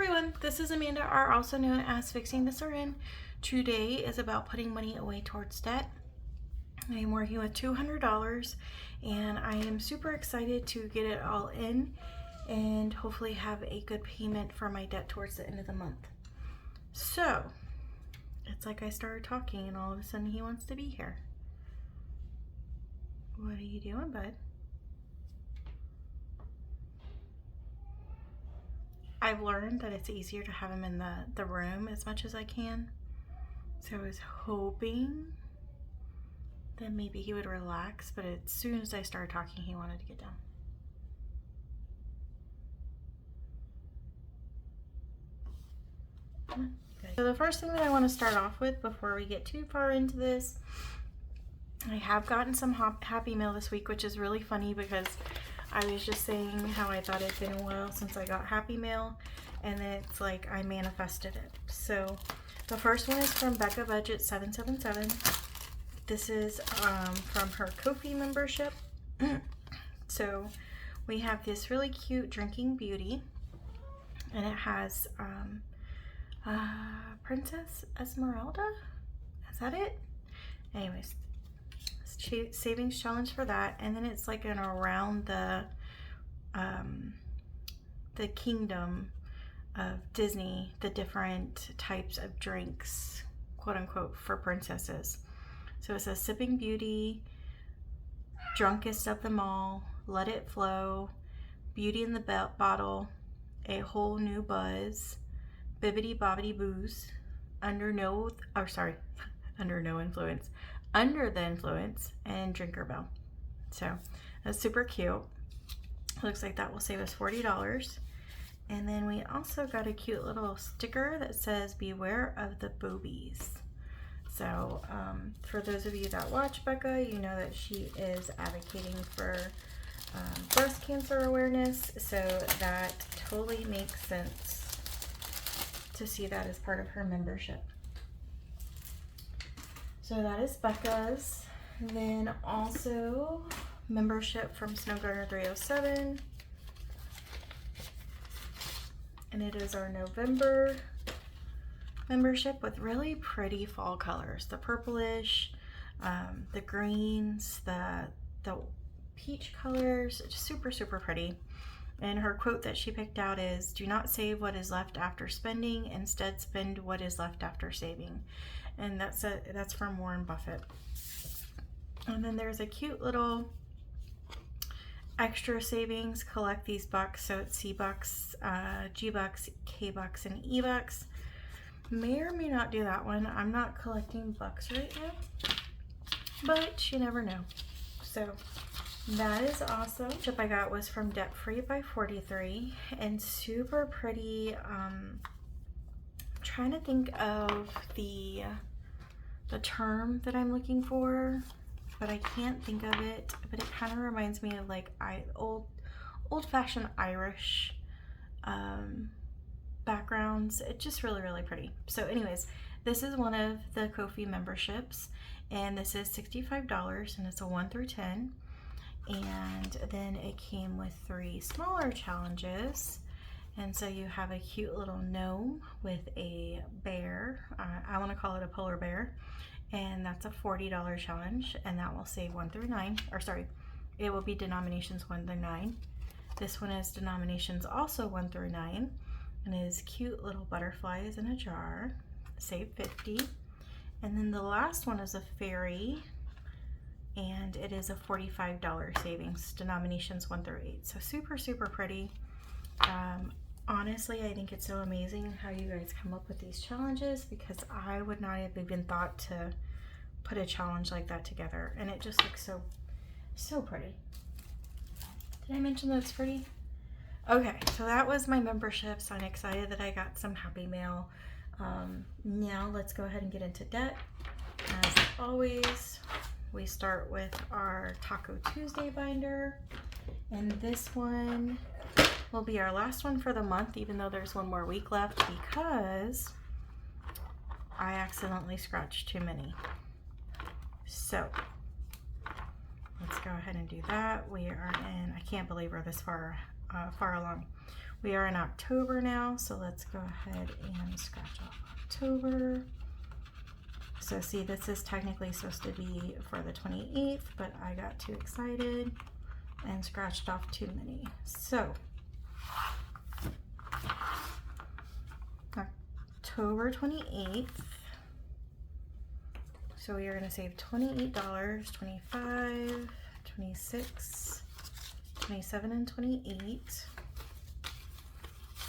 everyone, this is Amanda R, also known as Fixing This or In. Today is about putting money away towards debt. I am working with $200 and I am super excited to get it all in and hopefully have a good payment for my debt towards the end of the month. So, it's like I started talking and all of a sudden he wants to be here. What are you doing, bud? I've learned that it's easier to have him in the room as much as I can. So I was hoping that maybe he would relax, but as soon as I started talking, he wanted to get down. Okay. So the first thing that I want to start off with before we get too far into this, I have gotten some Happy Mail this week, which is really funny because I was just saying how I thought it'd been a while since I got Happy Mail, and then it's like I manifested it. So the first one is from Becca Budget 777. This is from her Ko-fi membership. So we have this really cute drinking beauty, and it has Princess Esmeralda. Is that it? Anyways, savings challenge for that, and then it's like an around the kingdom of Disney, the different types of drinks, quote unquote, for princesses. So it says Sipping Beauty, Drunkest of Them All, Let It Flow, Beauty in the Bottle, A Whole New Buzz, Bibbidi Bobbidi Booze, Under the Influence, and Drinker Bell. So that's super cute. Looks like that will save us $40. And then we also got a cute little sticker that says Beware of the Boobies. So for those of you that watch Becca, you know that she is advocating for breast cancer awareness, so that totally makes sense to see that as part of her membership. So that is Becca's. Then also membership from Snowgarner 307. And it is our November membership with really pretty fall colors. The purplish, the greens, the peach colors, just super, super pretty. And her quote that she picked out is, "Do not save what is left after spending, instead spend what is left after saving." And that's from Warren Buffett. And then there's a cute little extra savings, collect these bucks. So it's C bucks, G bucks, K bucks, and E bucks. May or may not do that one. I'm not collecting bucks right now, but you never know. So that is awesome. The chip I got was from Debt Free by 43 and super pretty. Trying to think of the term that I'm looking for, but I can't think of it. But it kind of reminds me of like old-fashioned Irish backgrounds. It's just really, really pretty. So anyways, this is one of the Ko-fi memberships, and this is $65, and it's a 1 through 10. And then it came with 3 smaller challenges. And so you have a cute little gnome with a bear. I want to call it a polar bear. And that's a $40 challenge, and that will save 1 through 9. Or sorry, it will be denominations 1 through 9. This one is denominations also 1 through 9. And it is cute little butterflies in a jar. Save 50. And then the last one is a fairy, and it is a $45 savings, denominations 1 through 8. So super, super pretty. Honestly, I think it's so amazing how you guys come up with these challenges, because I would not have even thought to put a challenge like that together, and it just looks so pretty. Did I mention that it's pretty? Okay, so that was my membership, so I'm excited that I got some Happy Mail. Now let's go ahead and get into debt. As always, we start with our Taco Tuesday binder, and this one will be our last one for the month, even though there's one more week left, because I accidentally scratched too many. So let's go ahead and do that. We are in, I can't believe we're this far along. We are in October now, so let's go ahead and scratch off October. So see, this is technically supposed to be for the 28th, but I got too excited and scratched off too many. So October 28th. So we are going to save $28, 25, 26, 27, and 28.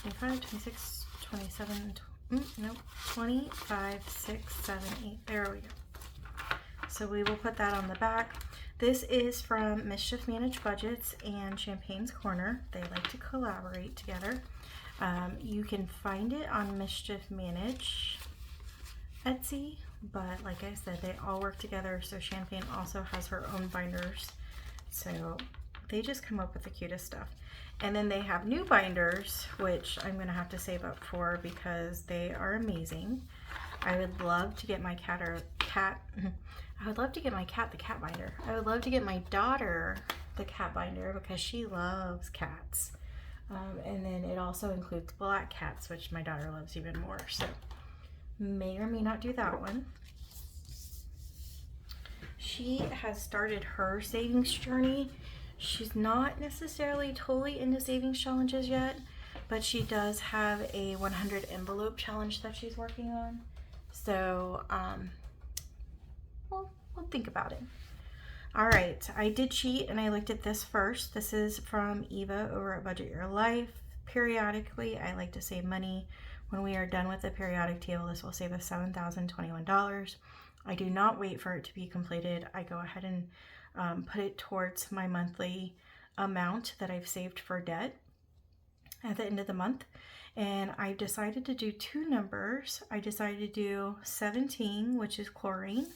25, 26, 27, nope, 25, 6, 7, 8. There we go. So we will put that on the back. This is from Mischief Managed Budgets and Champagne's Corner. They like to collaborate together. You can find it on Mischief Manage Etsy, but like I said, they all work together. So Champagne also has her own binders. So they just come up with the cutest stuff. And then they have new binders, which I'm gonna have to save up for because they are amazing. I would love to get my I would love to get my cat the cat binder. I would love to get my daughter the cat binder because she loves cats. And then it also includes black cats, which my daughter loves even more. So may or may not do that one. She has started her savings journey. She's not necessarily totally into savings challenges yet, but she does have a 100 envelope challenge that she's working on. So we'll think about it. All right, I did cheat and I looked at this first. This is from Eva over at Budget Your Life. Periodically, I like to save money. When we are done with the periodic table, this will save us $7,021. I do not wait for it to be completed. I go ahead and put it towards my monthly amount that I've saved for debt at the end of the month. And I've decided to do two numbers. I decided to do 17, which is chlorine.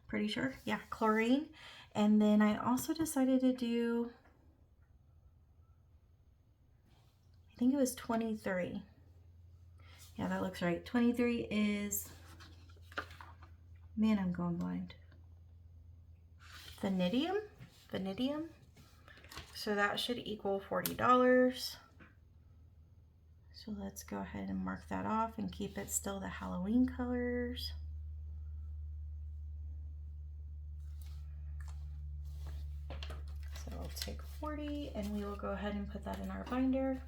Pretty sure. Yeah, chlorine. And then I also decided to do, I think it was 23. Yeah, that looks right. 23 is, man, I'm going blind. Vanadium. So that should equal $40. So let's go ahead and mark that off and keep it still the Halloween colors. So I'll take 40 and we will go ahead and put that in our binder.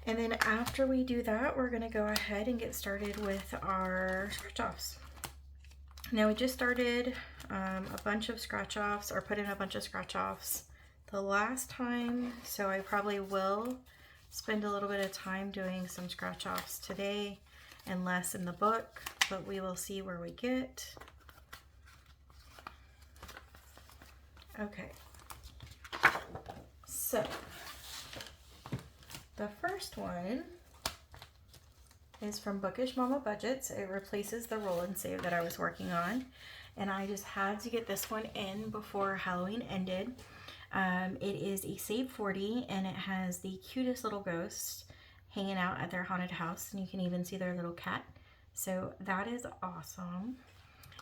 And then after we do that, we're gonna go ahead and get started with our scratch offs. Now we just started a bunch of scratch offs, or put in a bunch of scratch offs the last time, so I probably will spend a little bit of time doing some scratch offs today and less in the book, but we will see where we get. Okay, so the first one is from Bookish Mama Budgets. It replaces the roll and save that I was working on, and I just had to get this one in before Halloween ended. It is a save 40 and it has the cutest little ghosts hanging out at their haunted house, and you can even see their little cat. So that is awesome.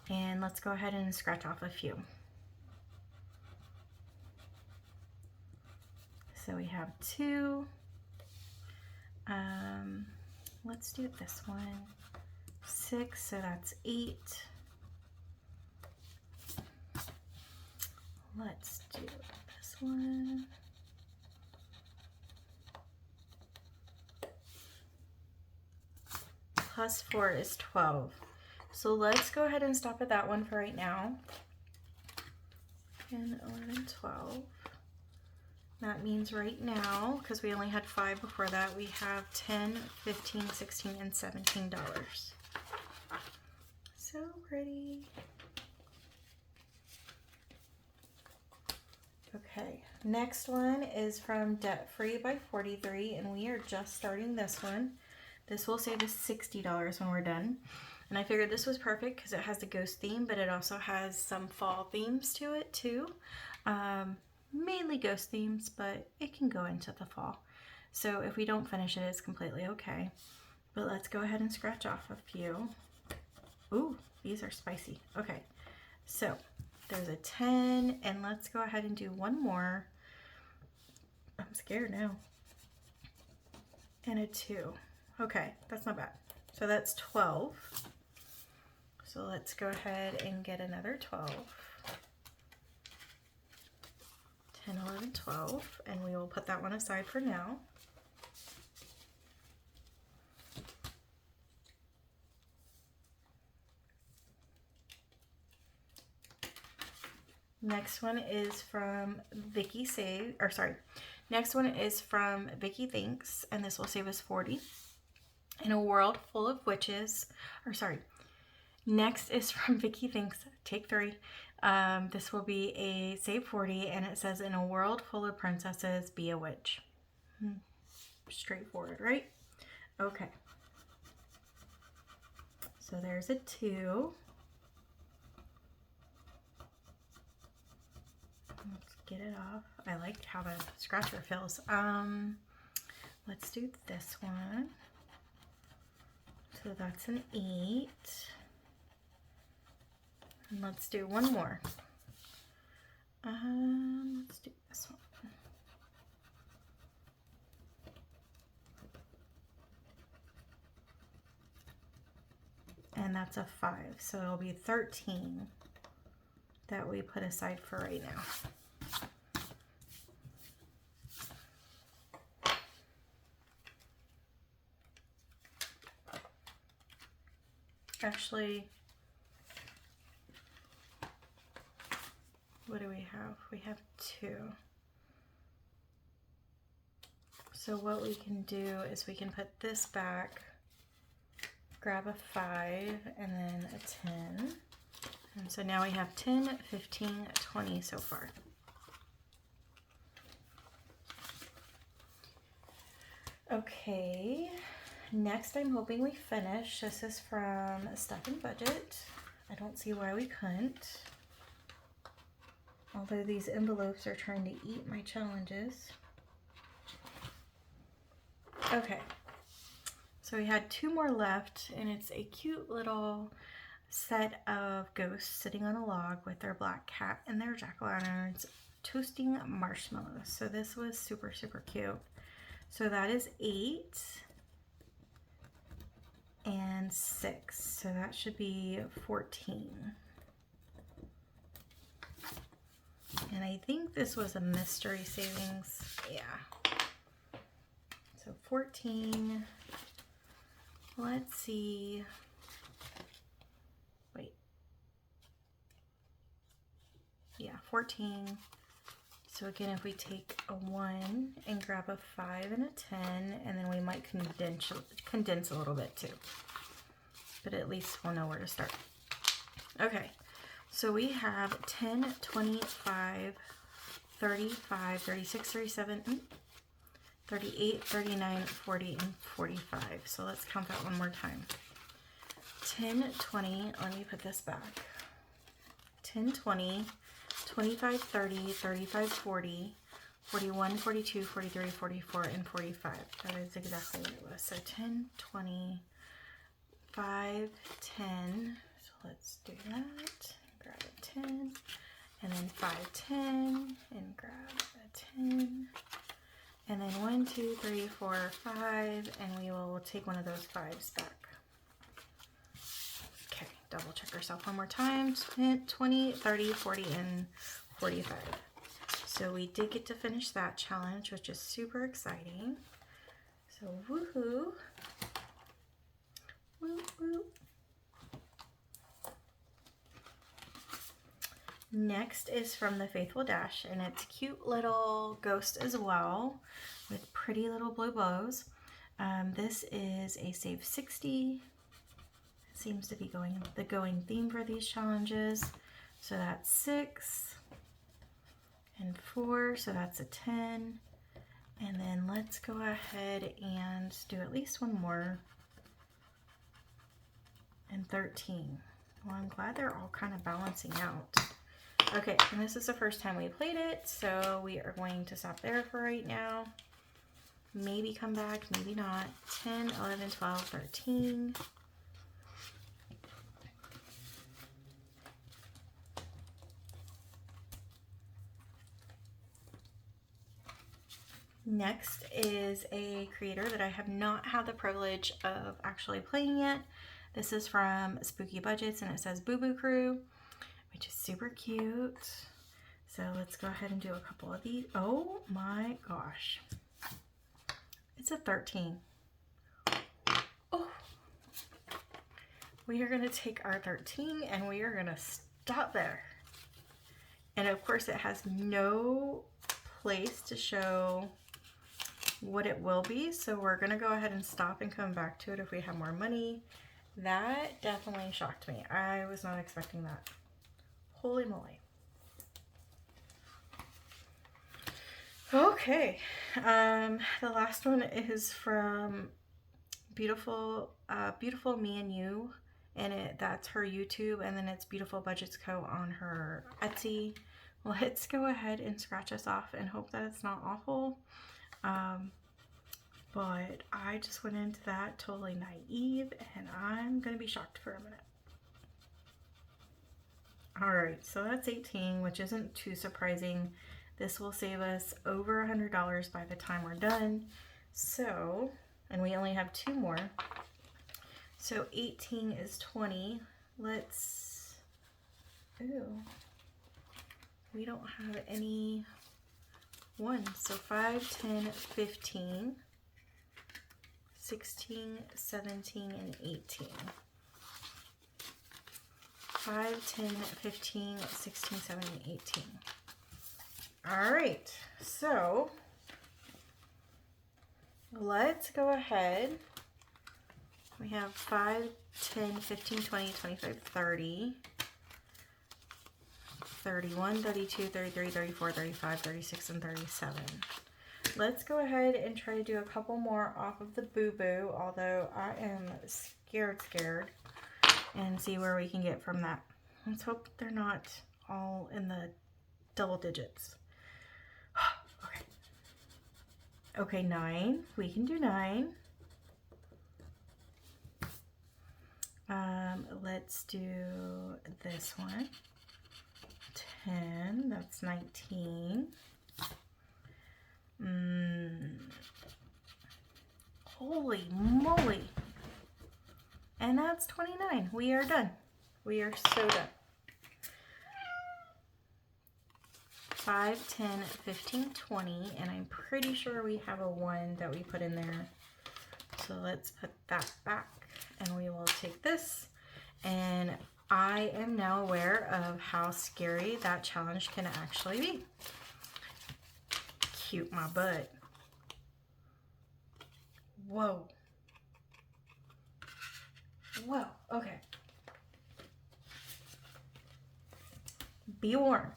And let's go ahead and scratch off a few. So we have 2. Let's do this one. 6, so that's 8. Let's do this one. Plus 4 is 12. So let's go ahead and stop at that one for right now. 10, 11, 12. That means right now, because we only had 5 before that, we have 10, 15, 16, and $17. So pretty. Okay, next one is from Debt Free by 43, and we are just starting this one. This will save us $60 when we're done. And I figured this was perfect because it has the ghost theme, but it also has some fall themes to it too. Mainly ghost themes, but it can go into the fall. So if we don't finish it, it's completely okay. But let's go ahead and scratch off a few. Ooh, these are spicy. Okay, so there's a 10, and let's go ahead and do one more. I'm scared now. and a 2. Okay, that's not bad. So that's 12. So let's go ahead and get another 12. 10, 11, 12, and we will put that one aside for now. Next one is from Vicky Save, or sorry, next one is from Vicky Thinks, and this will save us 40. In a world full of witches, or sorry, next is from Vicky Thinks, take 3. This will be a save 40, and it says, in a world full of princesses, be a witch. Straightforward, right? Okay. So there's a 2. Let's get it off. I like how the scratcher feels. Let's do this one. So that's an 8. And let's do one more. Let's do this one. And that's a 5. So it'll be 13 that we put aside for right now. Actually, what do we have? We have 2. So what we can do is we can put this back, grab a 5, and then a 10. And so now we have 10, 15, 20 so far. Okay, next I'm hoping we finish. This is from Stuff and Budget. I don't see why we couldn't. Although these envelopes are trying to eat my challenges. Okay, so we had 2 more left, and it's a cute little set of ghosts sitting on a log with their black cat and their jack-o'-lanterns toasting marshmallows. So this was super, super cute. So that is 8 and 6. So that should be 14. And I think this was a mystery savings. Yeah. So 14. Let's see. Wait. Yeah, 14. So again, if we take a 1 and grab a 5 and a 10, and then we might condense a little bit too. But at least we'll know where to start. Okay, so we have 10, 25, 35, 36, 37, 38, 39, 40, and 45. So let's count that one more time. 10, 20, let me put this back. 10, 20, 25, 30, 35, 40, 41, 42, 43, 44, and 45. That is exactly what it was. So 10, 20, 5, 10. So let's do that. Grab a 10, and then 5, 10, and grab a 10. And then 1, 2, 3, 4, 5, and we will take one of those 5s back. Okay, double check ourselves one more time. 20, 30, 40, and 45. So we did get to finish that challenge, which is super exciting. So woohoo. Woo woo. Next is from the Faithful Dash, and it's cute little ghost as well with pretty little blue bows. This is a save 60. It seems to be the going theme for these challenges. So that's 6 and 4, so that's a 10. And then let's go ahead and do at least one more. And 13. Well, I'm glad they're all kind of balancing out. Okay, and this is the first time we played it, so we are going to stop there for right now. Maybe come back, maybe not. 10, 11, 12, 13. Next is a creator that I have not had the privilege of actually playing yet. This is from Spooky Budgets, and it says Boo Boo Crew, which is super cute. So let's go ahead and do a couple of these. Oh my gosh. It's a 13. Oh. We are going to take our 13 and we are going to stop there. And of course it has no place to show what it will be. So we're going to go ahead and stop and come back to it if we have more money. That definitely shocked me. I was not expecting that. Holy moly. Okay. The last one is from Beautiful Me and You, and that's her YouTube, and then it's Beautiful Budgets Co. on her Etsy. Let's go ahead and scratch us off and hope that it's not awful. But I just went into that totally naive, and I'm gonna be shocked for a minute. Alright, so that's 18, which isn't too surprising. This will save us over $100 by the time we're done. So, and we only have 2 more. So 18 is 20. Let's, ooh, we don't have any ones. So 5, 10, 15, 16, 17, and 18. 5, 10, 15, 16, 17, and 18. All right, so let's go ahead. We have 5, 10, 15, 20, 25, 30, 31, 32, 33, 34, 35, 36, and 37. Let's go ahead and try to do a couple more off of the Boo Boo, although I am scared, and see where we can get from that. Let's hope they're not all in the double digits. Okay. Okay, 9. We can do 9. Let's do this one. 10. That's 19. Holy moly. And that's 29. We are done. We are so done. 5, 10, 15, 20, and I'm pretty sure we have a 1 that we put in there. So let's put that back, and we will take this. And I am now aware of how scary that challenge can actually be. Cute my butt. Whoa. Whoa, okay. Be warned.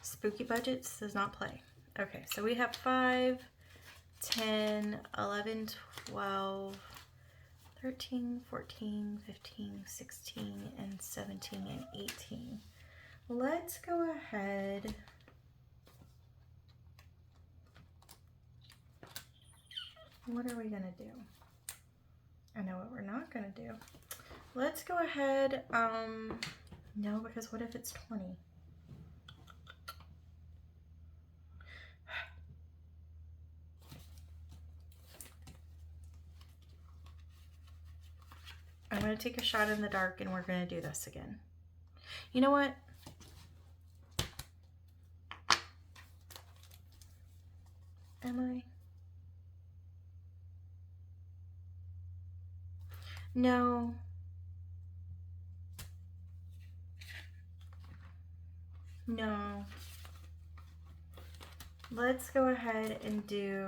Spooky Budgets does not play. Okay, so we have 5, 10, 11, 12, 13, 14, 15, 16, and 17, and 18. Let's go ahead. What are we gonna do? I know what we're not gonna do. Let's go ahead, no, because what if it's 20? I'm going to take a shot in the dark and we're going to do this again. You know what? Am I? No. No. Let's go ahead and do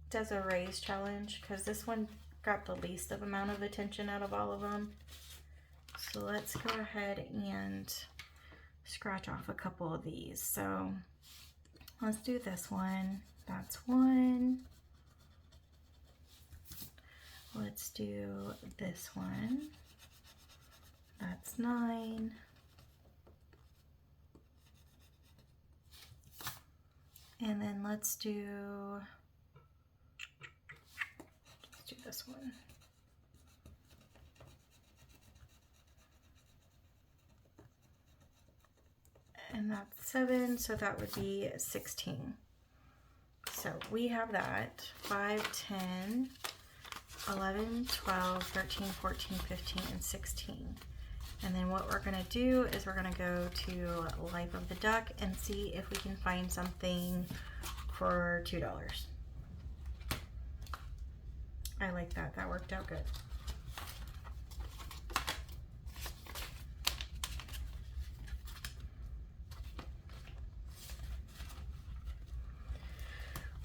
Desiree's challenge, because this one got the least of amount of attention out of all of them. So let's go ahead and scratch off a couple of these. So let's do this one. That's 1. Let's do this one. That's 9. And then let's do this one. and that's 7, so that would be 16. So we have that 5, 10, 11, 12, 13, 14, 15, and 16. And then what we're gonna do is we're gonna go to Life of the Duck and see if we can find something for $2. I like that. That worked out good.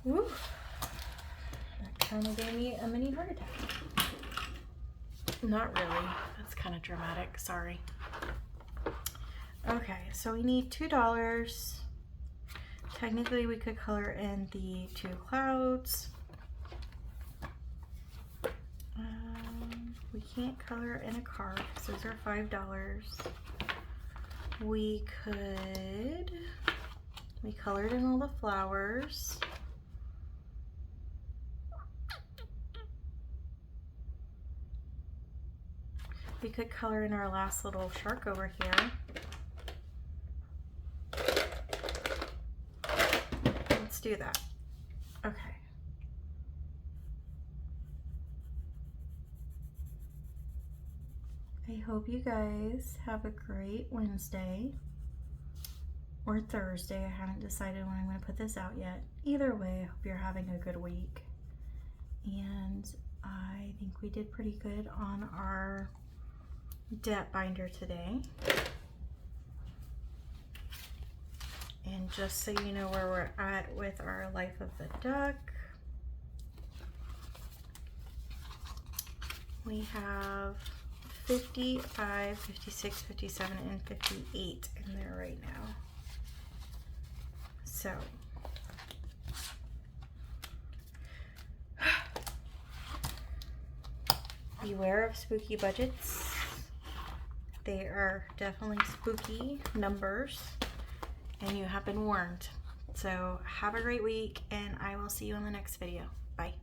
Woo! That kind of gave me a mini heart attack. Not really. That's kind of dramatic. Sorry. Okay, so we need $2. Technically, we could color in the 2 clouds. We can't color in a car because those are $5. We colored in all the flowers. We could color in our last little shark over here. Let's do that. Okay. I hope you guys have a great Wednesday or Thursday. I haven't decided when I'm going to put this out yet. Either way, I hope you're having a good week. And I think we did pretty good on our debt binder today. And just so you know where we're at with our Life of the Duck, we have 55, 56, 57, and 58 in there right now. So beware of spooky budgets. They are definitely spooky numbers, and you have been warned. So have a great week, and I will see you in the next video. Bye.